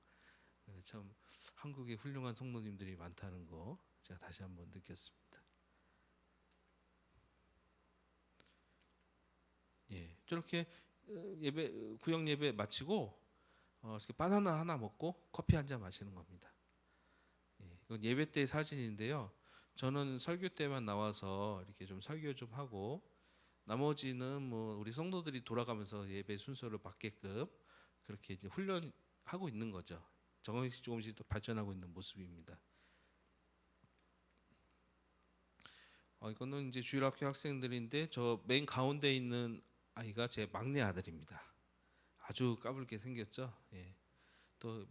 참 한국에 훌륭한 성도님들이 많다는 거 제가 다시 한번 느꼈습니다. 예, 저렇게 구역 예배 마치고 이렇게 바나나 하나 먹고 커피 한 잔 마시는 겁니다. 예, 이건 예배 때 사진인데요. 저는 설교 때만 나와서 이렇게 좀 설교 좀 하고 나머지는 뭐 우리 성도들이 돌아가면서 예배 순서를 받게끔 그렇게 이제 훈련하고 있는 거죠. 조금씩 또 발전하고 있는 모습입니다. 이거는 이제 주일학교 학생들인데 저 맨 가운데 있는 아이가 제 막내 아들입니다. 아주 까불게 생겼죠. 예. 또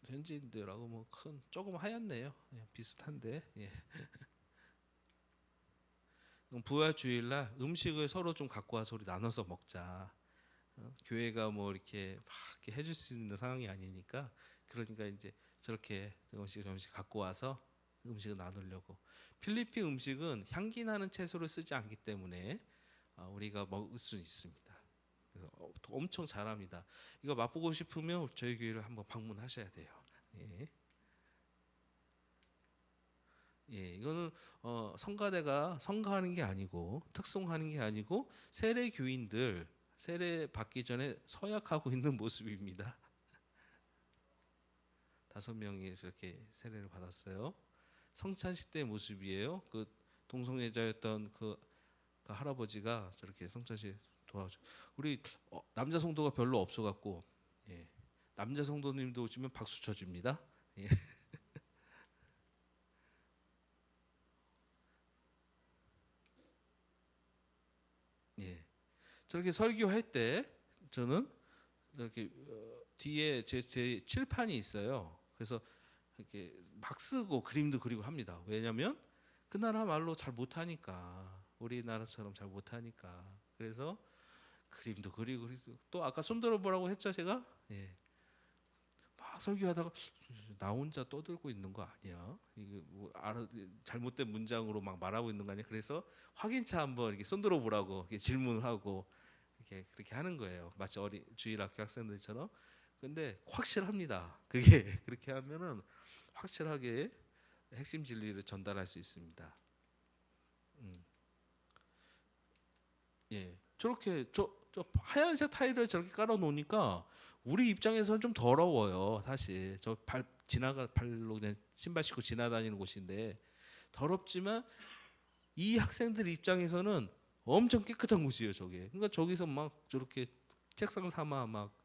현지인들하고 뭐 큰 조금 하얗네요. 예, 비슷한데. 예. 부활 주일날 음식을 서로 좀 갖고 와서 우리 나눠서 먹자. 교회가 뭐 이렇게 막 이렇게 해줄 수 있는 상황이 아니니까 그러니까 이제 저렇게 조금씩 갖고 와서 음식을 나누려고. 필리핀 음식은 향기 나는 채소를 쓰지 않기 때문에 우리가 먹을 수 있습니다. 그래서 엄청 잘합니다. 이거 맛보고 싶으면 저희 교회를 한번 방문하셔야 돼요. 예. 예, 이거는 성가대가 성가하는 게 아니고 특송하는 게 아니고 세례 교인들 세례 받기 전에 서약하고 있는 모습입니다. 5명이 저렇게 세례를 받았어요. 성찬식 때 모습이에요. 그 동성애자였던 그 할아버지가 저렇게 성찬식 도와줘. 우리 남자 성도가 별로 없어갖고 예, 남자 성도님도 오시면 박수 쳐줍니다. 예. 예. 저렇게 설교할 때 저는 이렇게 뒤에 제 칠판이 있어요. 그래서 이렇게 막 쓰고 그림도 그리고 합니다. 왜냐하면 그 나라 말로 잘 못하니까 우리나라처럼 잘 못하니까 그래서 그림도 그리고 또 아까 손들어 보라고 했죠 제가. 예. 막 설교하다가 나 혼자 떠들고 있는 거 아니야? 이게 뭐 잘못된 문장으로 막 말하고 있는 거 아니야? 그래서 확인차 한번 이렇게 손들어 보라고 이렇게 질문하고 이렇게 그렇게 하는 거예요. 마치 주일학교 학생들처럼. 근데 확실합니다. 그게 그렇게 하면은 확실하게 핵심 진리를 전달할 수 있습니다. 예, 저렇게 저 하얀색 타일을 저렇게 깔아 놓으니까 우리 입장에서는 좀 더러워요. 사실 저 발로 그냥 신발 신고 지나다니는 곳인데 더럽지만 이 학생들 입장에서는 엄청 깨끗한 곳이에요. 저게. 그러니까 저기서 막 저렇게 책상 삼아 막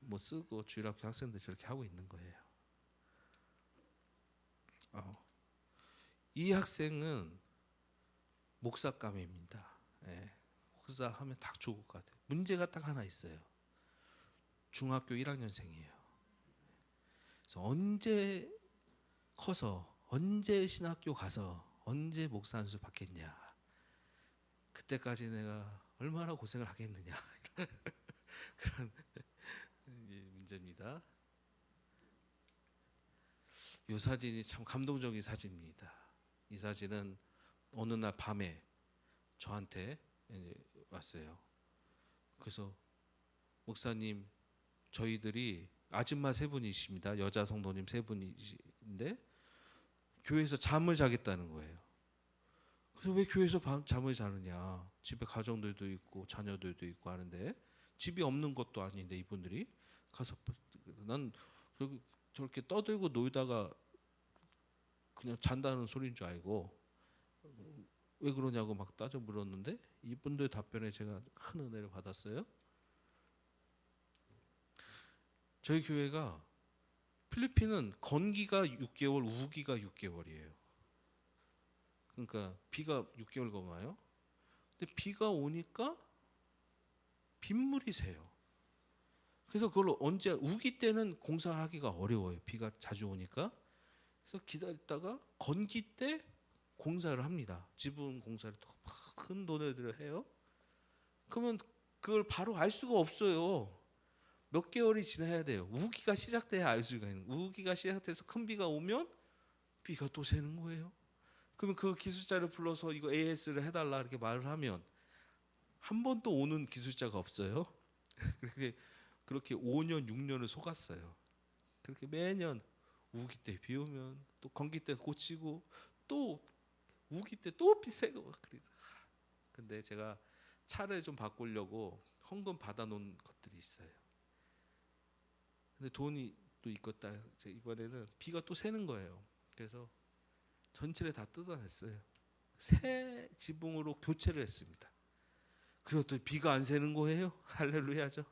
뭐 쓰고 주일학교 학생들 저렇게 하고 있는 거예요. 이 학생은 목사감입니다. 예, 목사하면 딱 좋을 것 같아요. 문제가 딱 하나 있어요. 중학교 1학년생이에요. 그래서 언제 커서 언제 신학교 가서 언제 목사 안수 받겠냐. 그때까지 내가 얼마나 고생을 하겠느냐. 그런 문제입니다. 이 사진이 참 감동적인 사진입니다. 이 사진은 어느 날 밤에 저한테 왔어요. 그래서 목사님 저희들이 아줌마 3분이십니다. 여자 성도님 3분이신데 교회에서 잠을 자겠다는 거예요. 그래서 왜 교회에서 잠을 자느냐. 집에 가정들도 있고 자녀들도 있고 하는데 집이 없는 것도 아닌데 이분들이 가서 난 저렇게 떠들고 놀다가 그냥 잔다는 소리인 줄 알고 왜 그러냐고 막 따져 물었는데 이분들 답변에 제가 큰 은혜를 받았어요. 저희 교회가 필리핀은 건기가 6개월, 우기가 6개월이에요. 그러니까 비가 6개월 거마요. 근데 비가 오니까 빗물이 새요. 그래서 그걸 언제 우기 때는 공사하기가 어려워요. 비가 자주 오니까. 그래서 기다렸다가 건기 때 공사를 합니다. 지붕 공사를 큰 돈을 들여 해요. 그러면 그걸 바로 알 수가 없어요. 몇 개월이 지나야 돼요. 우기가 시작돼야 알 수가 있는. 우기가 시작돼서 큰 비가 오면 비가 또 새는 거예요. 그러면 그 기술자를 불러서 이거 AS를 해달라 이렇게 말을 하면 한 번도 오는 기술자가 없어요. 그렇게 5년 6년을 속았어요. 그렇게 매년 우기 때 비 오면 또 건기 때 고치고 또 우기 때 또 비 새고 그래서 근데 제가 차를 좀 바꾸려고 헌금 받아놓은 것들이 있어요. 근데 돈이 또 있겠다. 이번에는 비가 또 새는 거예요. 그래서 전체를 다 뜯어냈어요. 새 지붕으로 교체를 했습니다. 그랬더니 비가 안 새는 거예요. 할렐루야죠.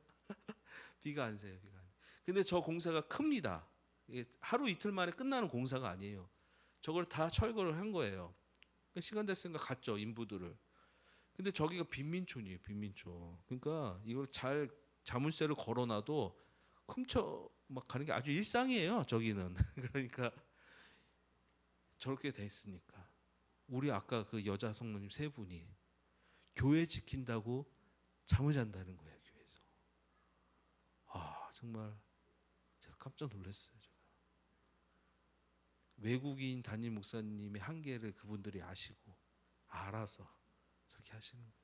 비가 안 새요. 비가 안. 근데 저 공사가 큽니다. 이게 하루 이틀 만에 끝나는 공사가 아니에요. 저걸 다 철거를 한 거예요. 시간 됐으니까 갔죠, 인부들을. 근데 저기가 빈민촌이에요, 빈민촌. 그러니까 이걸 잘 자물쇠를 걸어놔도 훔쳐 막 가는 게 아주 일상이에요, 저기는. 그러니까 저렇게 됐으니까 우리 아까 그 여자 성모님 세 분이 교회 지킨다고 잠을 잔다는 거예요, 교회에서. 아, 정말 제가 깜짝 놀랐어요. 제가. 외국인 담임 목사님의 한계를 그분들이 아시고 알아서 저렇게 하시는 거예요.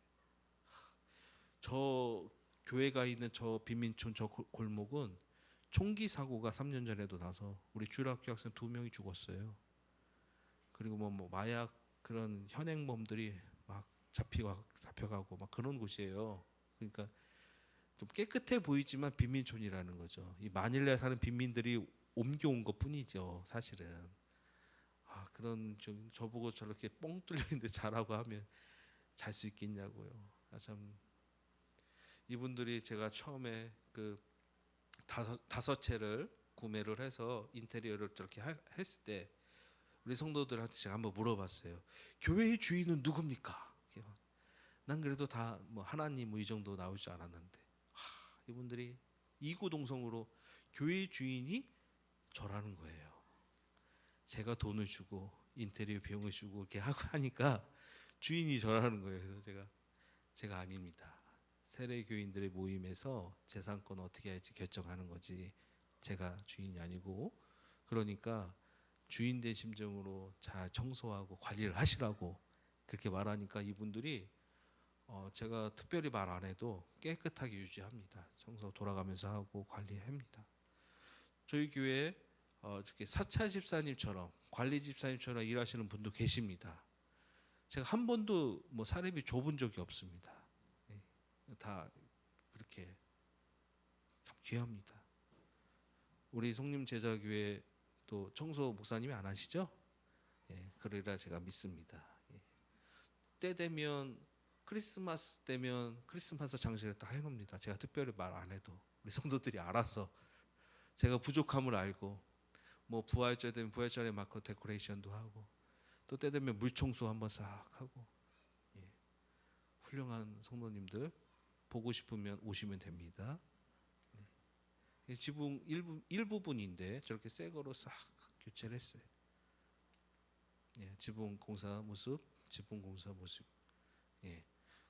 저 교회가 있는 저 빈민촌 저 골목은 총기 사고가 3년 전에도 나서 우리 주일학교 학생 2명이 죽었어요. 그리고 뭐 마약 그런 현행범들이 막 잡혀가고 막 그런 곳이에요. 그러니까 좀 깨끗해 보이지만 빈민촌이라는 거죠. 이 마닐라에 사는 빈민들이 옮겨온 것뿐이죠, 사실은. 아, 그런 저보고 저렇게 뻥 뚫리는데 자라고 하면 잘 수 있겠냐고요. 아, 참 이분들이 제가 처음에 그 다섯 채를 구매를 해서 인테리어를 저렇게 했을 때 우리 성도들한테 제가 한번 물어봤어요. 교회의 주인은 누굽니까? 난 그래도 다 뭐 하나님 뭐 이 정도 나올 줄 알았는데 이분들이 이구동성으로 교회의 주인이 저라는 거예요. 제가 돈을 주고 인테리어 비용을 주고 이렇게 하고 하니까 주인이 저라는 거예요. 그래서 제가 아닙니다. 세례 교인들의 모임에서 재산권 어떻게 할지 결정하는 거지 제가 주인이 아니고, 그러니까 주인된 심정으로 잘 청소하고 관리를 하시라고 그렇게 말하니까 이분들이 제가 특별히 말 안 해도 깨끗하게 유지합니다. 청소 돌아가면서 하고 관리합니다. 저희 교회에 이렇게 사찰 집사님처럼 관리 집사님처럼 일하시는 분도 계십니다. 제가 한 번도 뭐 사례비 줘본 적이 없습니다. 다 그렇게 참 귀합니다. 우리 송림 제자교회 또 청소 목사님이 안 하시죠? 그러리라 제가 믿습니다. 때 되면 크리스마스 때면 크리스마스 장식을 다 해놓습니다. 제가 특별히 말 안 해도 우리 성도들이 알아서 제가 부족함을 알고 뭐 부활절 되면 부활절에 마커 데코레이션도 하고 또 때 되면 물 청소 한번 싹 하고 훌륭한 성도님들 보고 싶으면 오시면 됩니다. 지붕 일부분인데 저렇게 새 거로 싹 교체를 했어요. 지붕 공사 모습, 지붕 공사 모습.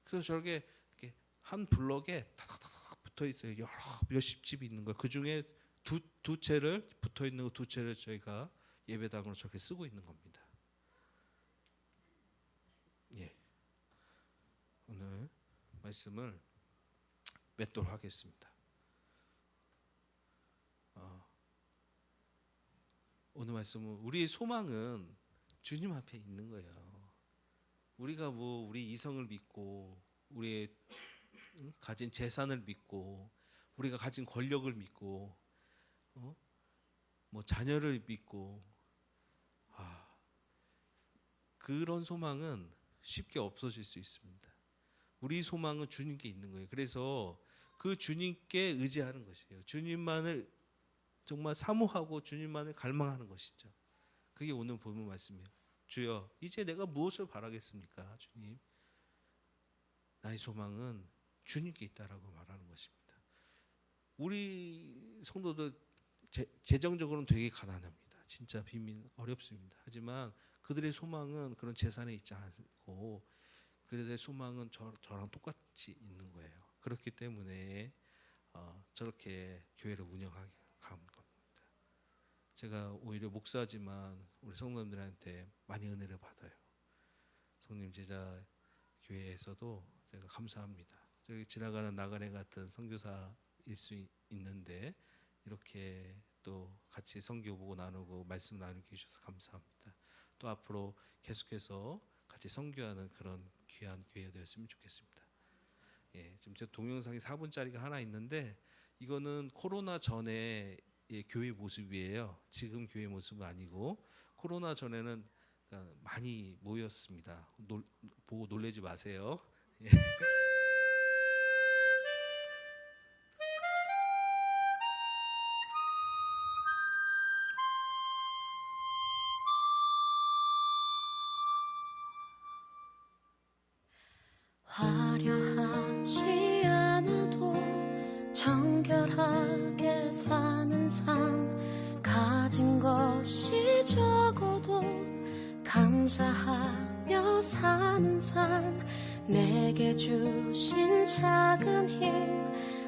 그래서 저렇게 이렇게 한 블럭에 탁탁탁 붙어 있어요. 여러 몇십 집이 있는 거예요. 그 중에 두 채를 붙어 있는 거 두 채를 저희가 예배당으로 저렇게 쓰고 있는 겁니다. 오늘 말씀을 맺도록 하겠습니다. 오늘 말씀은 우리의 소망은 주님 앞에 있는 거예요. 우리가 뭐 우리 이성을 믿고 우리의 가진 재산을 믿고 우리가 가진 권력을 믿고 뭐 자녀를 믿고 그런 소망은 쉽게 없어질 수 있습니다. 우리 소망은 주님께 있는 거예요. 그래서 그 주님께 의지하는 것이에요. 주님만을 정말 사모하고 주님만을 갈망하는 것이죠. 그게 오늘 본문 말씀이에요. 주여, 이제 내가 무엇을 바라겠습니까? 주님, 나의 소망은 주님께 있다라고 말하는 것입니다. 우리 성도들 재정적으로는 되게 가난합니다. 진짜 빈민 어렵습니다. 하지만 그들의 소망은 그런 재산에 있지 않고 그들의 소망은 저랑 똑같이 있는 거예요. 그렇기 때문에 저렇게 교회를 운영하게 하는 겁니다. 제가 오히려 목사지만 우리 성도님들한테 많이 은혜를 받아요. 성림 제자 교회에서도 제가 감사합니다. 저기 지나가는 나그네 같은 선교사일 수 있는데 이렇게 또 같이 선교 보고 나누고 말씀 나누게 해주셔서 감사합니다. 또 앞으로 계속해서 같이 선교하는 그런 귀한 교회가 되었으면 좋겠습니다. 지금 제 동영상이 4분짜리가 하나 있는데 이거는 코로나 전에 교회 모습이에요. 지금 교회 모습은 아니고 코로나 전에는 많이 모였습니다. 보고 놀라지 마세요. 화려하지 않아도 정결하게 사는 삶, 가진 것이 적어도 감사하며 사는 삶, 내게 주신 작은 힘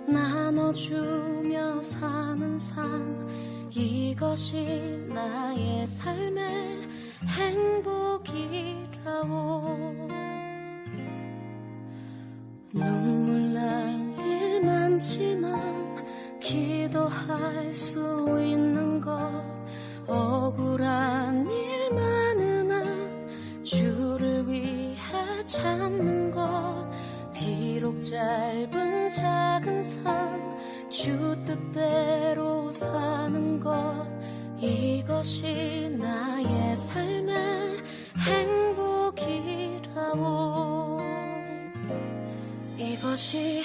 나눠주며 사는 삶, 이것이 나의 삶의 행복이라오. 눈물 날 일 많지만 기도할 수 있는 것, 억울한 일 많으나 주를 위해 참는 것, 비록 짧은 작은 삶 주 뜻대로 사는 것, 이것이 나의 삶의 행복이라오. 이것이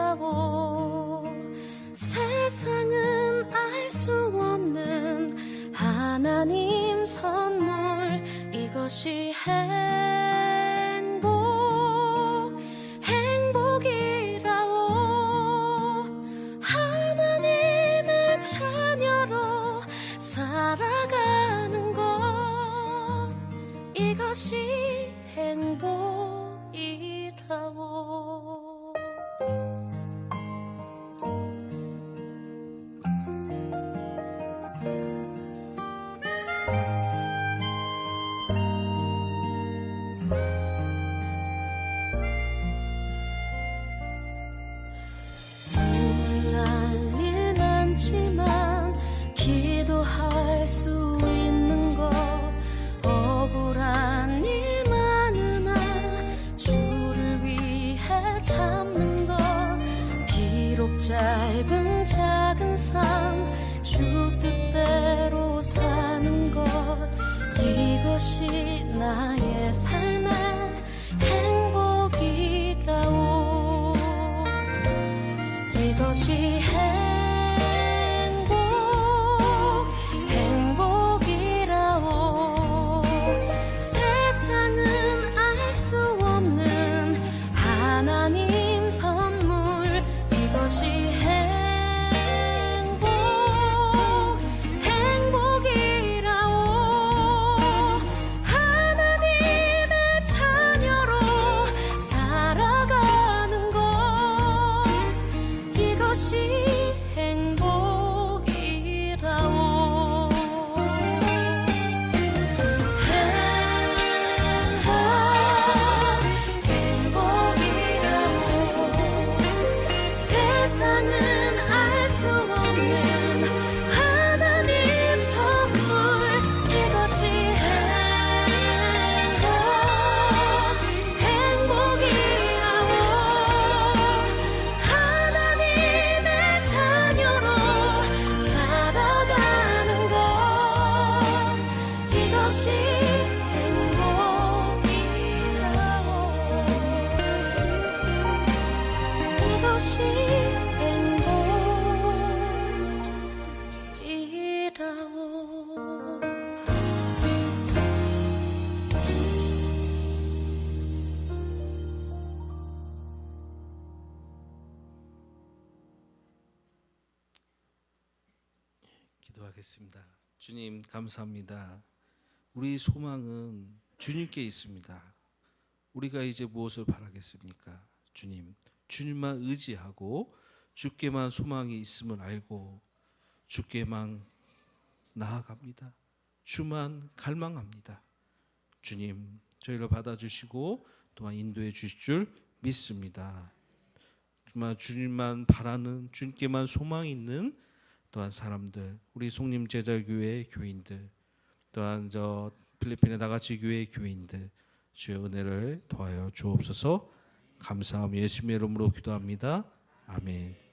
행복이라고. 세상은 알 수 없는 하나님 선물, 이것이 행복이라고. 하나님의 자녀로 살아가는 것, 이것이 행복이라고. 눈물 날 일 많지만 기도할 수 있는 것, 억울한 일 많으나 주를 위해 참는 것, 비록 짧은 작은 삶 주 뜻대로 사는 것, 이것이 나의 삶의 행복이라오. 이것이 행복이라오. 세상은 알 수 없는 하나님 선물, 이것이 행복이라오. 하나님의 자녀로 살아가는 것, 이것이 행복이라오. 행복이라오. 세상은 알 수 없는 하나님 선물, 이것이 행복이라오. 하나님의 자녀로 살아가는 것, 이것이 행복이라오. 이것이 행복이라오. 기도하겠습니다. 주님 감사합니다. 우리 소망은 주님께 있습니다. 우리가 이제 무엇을 바라겠습니까? 주님, 주님만 의지하고 주께만 소망이 있음을 알고 주께만 나아갑니다. 주만 갈망합니다. 주님, 저희를 받아주시고 또한 인도해 주실 줄 믿습니다. 정말 주님만 바라는, 주님께만 소망이 있는 또한 사람들, 우리 송림 제자교회 교인들, 또한 저 필리핀의 다같이 교회 교인들, 주의 은혜를 더하여 주옵소서. 감사하며 예수님의 이름으로 기도합니다. 아멘.